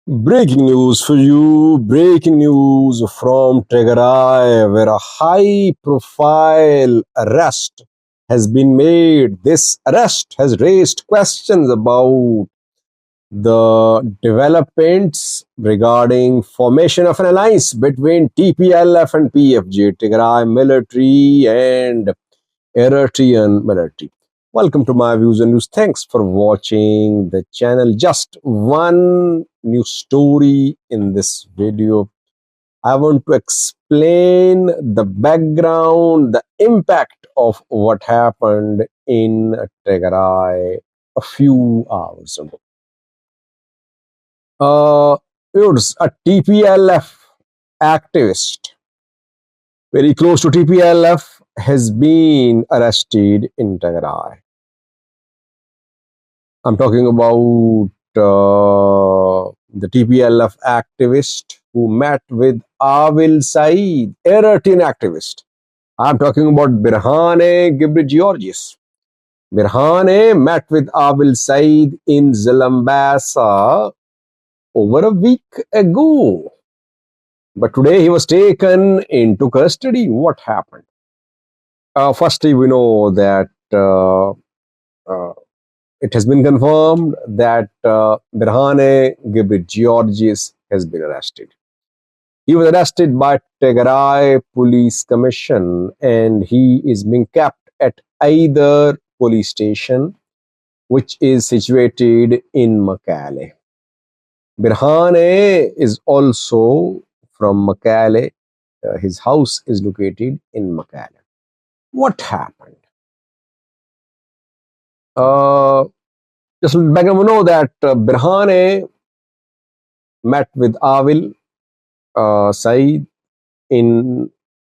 Breaking news for you. Breaking news from Tigray, where a high profile arrest has been made. This arrest has raised questions about the developments regarding formation of an alliance between TPLF and PFJ, Tigray military and Eritrean military. Welcome to my views and news. Thanks for watching the channel. Just one new story in this video. I want to explain the background, the impact of what happened in Tigray a few hours ago. It was a TPLF activist very close to TPLF has been arrested in Tigray. I'm talking about the TPLF activist who met with Avil Saeed, Eritrean activist. I'm talking about Birhane Georgis. Birhane met with Avil Saeed in Zalambasa over a week ago. But today he was taken into custody. What happened? Firstly, we know that it has been confirmed that Birhane Georgis has been arrested. He was arrested by Tigray Police Commission and he is being kept at either police station which is situated in Makale. Birhane is also from Makale. His house is located in Makale. What happened? Just back we know that Birhane met with Avil Saeed in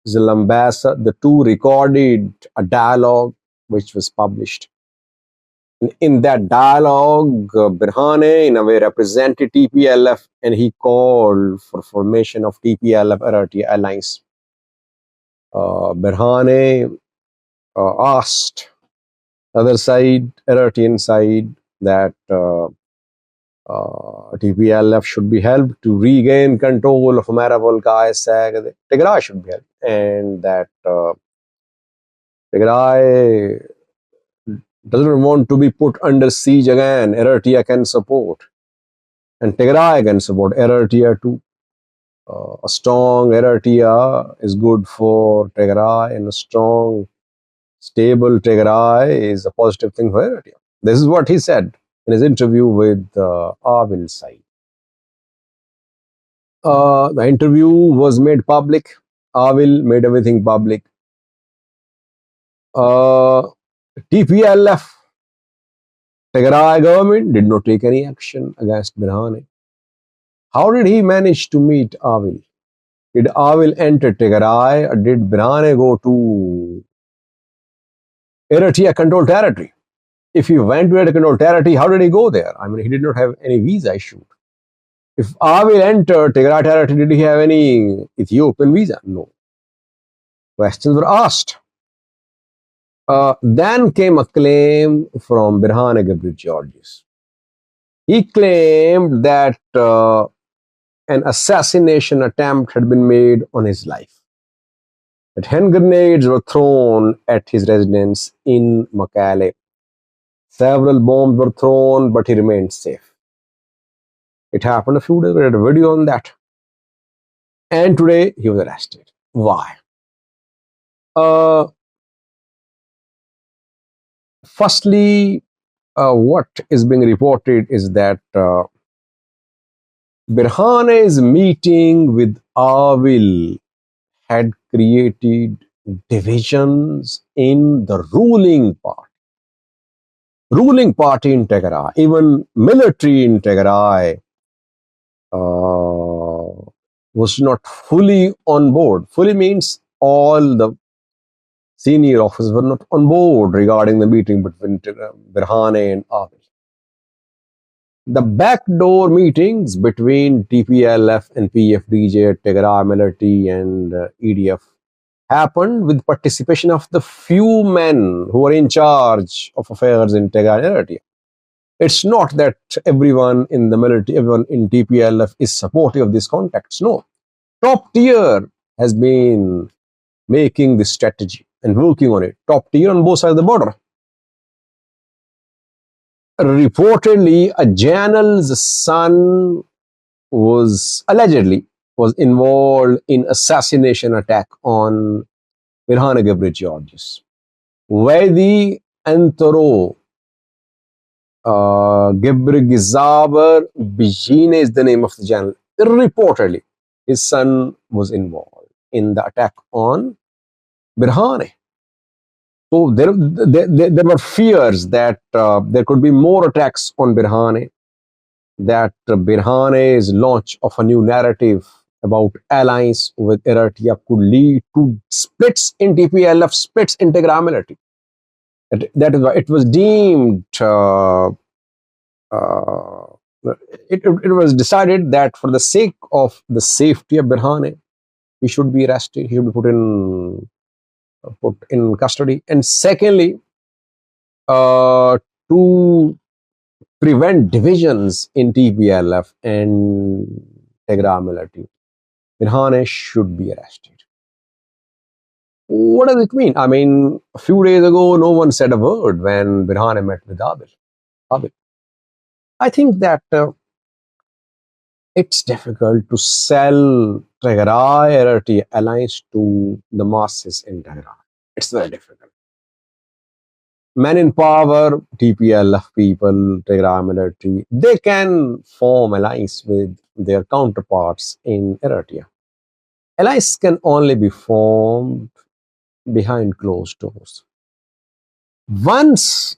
Zalambasa. The two recorded a dialogue which was published. In that dialogue, Birhane in a way represented TPLF and he called for formation of TPLF Eritrea alliance. Birhane asked the other side, Eritrean side, that TPLF should be helped to regain control of Mariupol, Tigray should be helped, and that Tigray doesn't want to be put under siege again. Eritrea can support, and Tigray can support Eritrea too. A strong Eritrea is good for Tigray, and a strong, stable Tigray is a positive thing for Eritrea. This is what he said in his interview with Avil Saeed. The interview was made public. Avil made everything public. TPLF, Tigray government, did not take any action against Birhane. How did he manage to meet Avil? Did Avil enter Tigray or did Birhane go to Eritrea controlled territory? If he went to Eritrea controlled territory, how did he go there? I mean, he did not have any visa issued. If Avil entered Tigray territory, did he have any Ethiopian visa? No. Questions were asked. Then came a claim from Birhane Georgis. He claimed that an assassination attempt had been made on his life. That hand grenades were thrown at his residence in Makale. Several bombs were thrown, but he remained safe. It happened a few days. We had a video on that. And today he was arrested. Why? Firstly, what is being reported is that Birhane's meeting with Avil had created divisions in the ruling party in Tigray, even military in Tigray was not fully on board. Fully means all the senior officers were not on board regarding the meeting between Birhane and Avil. The backdoor meetings between TPLF and PFDJ, Tigray military and EDF happened with participation of the few men who were in charge of affairs in Tigray area. It's not that everyone in the military, everyone in TPLF is supportive of these contacts. No, top tier has been making this strategy and working on it. Top tier on both sides of the border. Reportedly, a general's son was allegedly was involved in assassination attack on Birhane Gabriel Georges. Vaidi Antoro Gebrgizaber Bijine is the name of the general. Reportedly, his son was involved in the attack on Birhane. So there were fears that there could be more attacks on Birhane, that Birhane's launch of a new narrative about alliance with Eritrea could lead to splits in TPLF, splits in Tigray military. That is why it was deemed, uh, it was decided that for the sake of the safety of Birhane, he should be arrested, he should be put in custody. And secondly, to prevent divisions in TPLF and Tigray military, Birhane should be arrested. What does it mean? I mean, a few days ago, no one said a word when Birhane met with Abil. I think that it's difficult to sell Tigray alliance to the masses in Tigray. It's very difficult. Men in power, TPLF people, Tigray military, they can form alliance with their counterparts in Eritrea. Alliance can only be formed behind closed doors. Once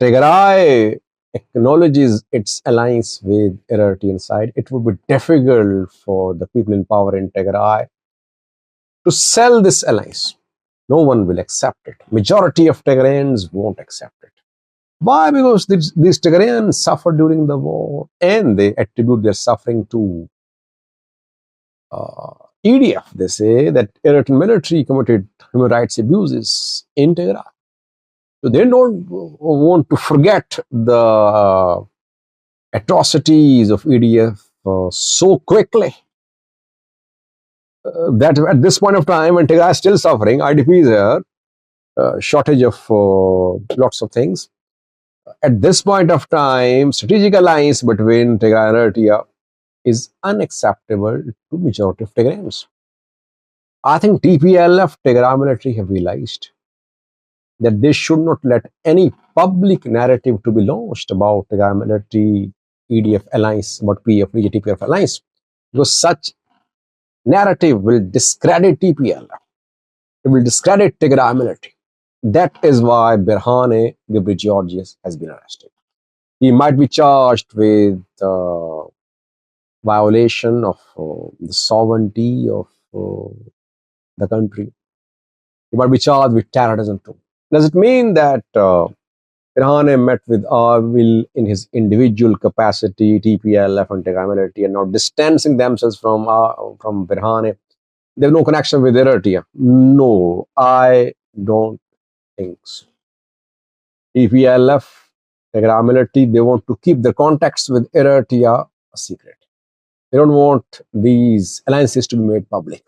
Tigray acknowledges its alliance with Eritrean side, it would be difficult for the people in power in Tigray to sell this alliance. No one will accept it. Majority of Tigrayans won't accept it. Why? Because these Tigrayans suffered during the war, and they attribute their suffering to EDF. They say that Eritrean military committed human rights abuses in Tigray. So they don't want to forget the atrocities of EDF so quickly. That at this point of time, when Tigray is still suffering, IDP is here, shortage of lots of things. At this point of time, strategic alliance between Tigray and Eritrea is unacceptable to majority of Tigrayans. I think TPLF, Tigray military have realized that they should not let any public narrative to be launched about Tigray military, EDF alliance, about PF, TPLF alliance, because such narrative will discredit TPLF. It will discredit Tigray military. That is why Birhane Gabriel Georges has been arrested. He might be charged with violation of the sovereignty of the country. He might be charged with terrorism too. Does it mean that Birhane met with Arvil in his individual capacity, TPLF and Tigray military, and now distancing themselves from Birhane? They have no connection with Eritrea. No, I don't think so. TPLF, Tigray military, they want to keep their contacts with Eritrea a secret. They don't want these alliances to be made public.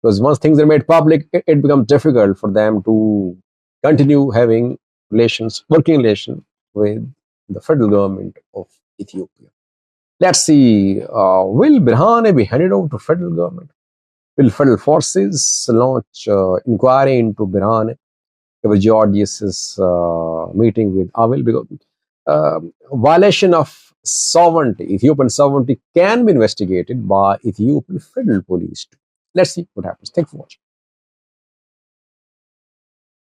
Because once things are made public, it becomes difficult for them to continue having relations, working relations with the federal government of Ethiopia. Let's see, will Birhane be handed over to federal government? Will federal forces launch inquiry into Birhane Georgius' meeting with Avil? Because violation of sovereignty, Ethiopian sovereignty, can be investigated by Ethiopian federal police too. Let's see what happens. Thanks for watching.